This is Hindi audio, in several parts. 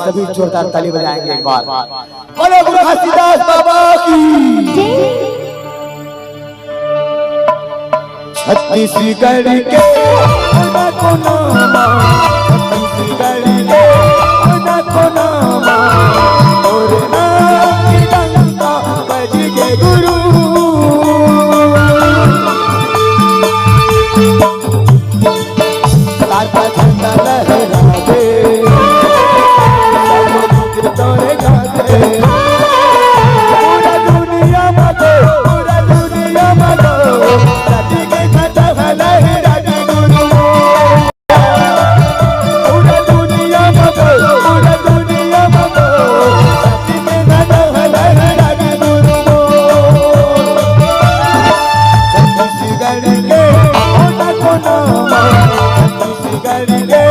सभी जोरदार ताली बजाएंगे एक बार। बोलो गुरु घासीदास बाबा की। छत्तीसगढ़ के कोना कोना छत्तीसगढ़ के कोना कोना और नाम की डंका बज के गुरु तार का झंडा लहराते तोरे गाते पूरा दुनिया में सती के घटा लहरा के गुरु पूरा दुनिया में सती के घटा लहरा के गुरु छत्तीसगढ़ के कोना कोना छत्तीसगढ़ के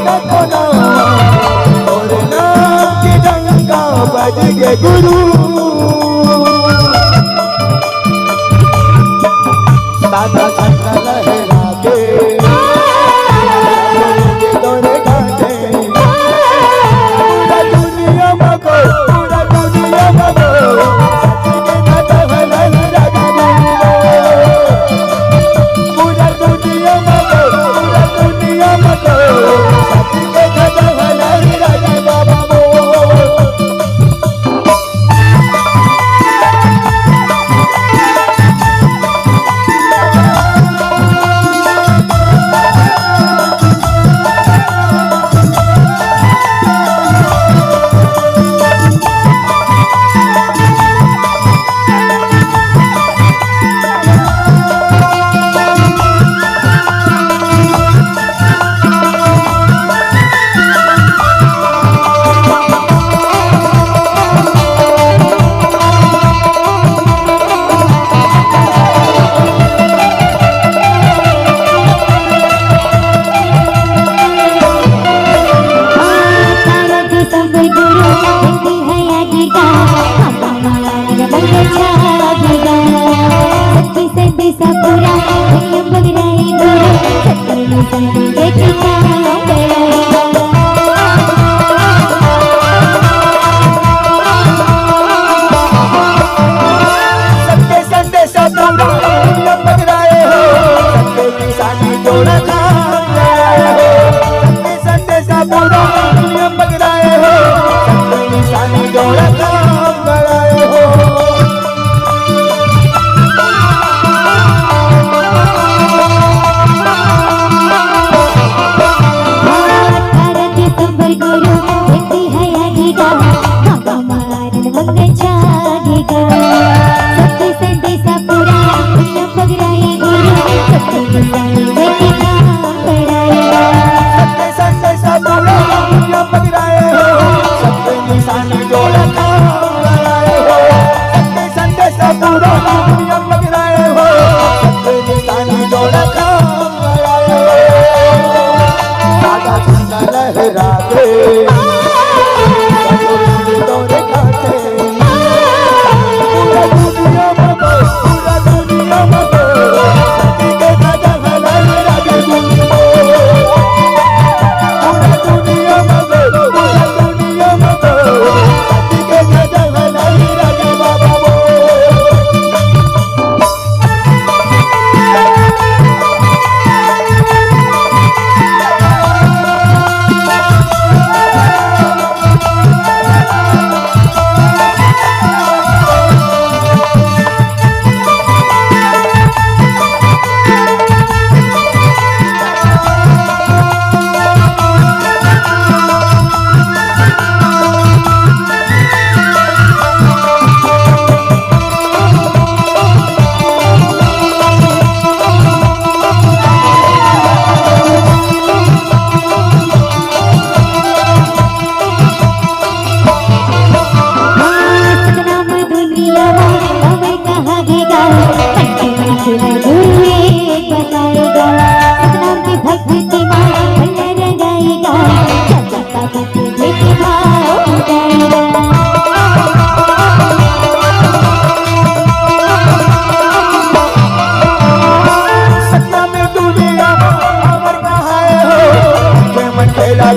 कोना कोना और नाम की डंका बज के गुरु सादा झंडा लहरा के तोरे गाते पूरा दुनिया में सती के घटा लहरा के गुरु पूरा दुनिया में सती के घटा लहरा के बाबा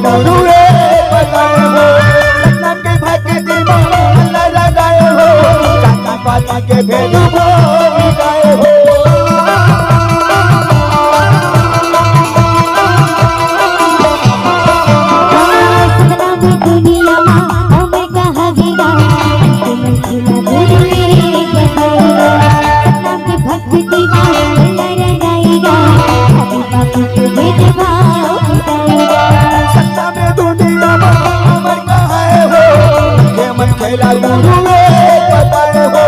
गुरु रे बताए हो के भेद भाई गाए हो। खेला गुरु बताए हो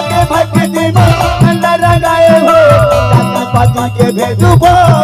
के भक्ति में अंदर गाए हो, जाति पाति के भेद भाव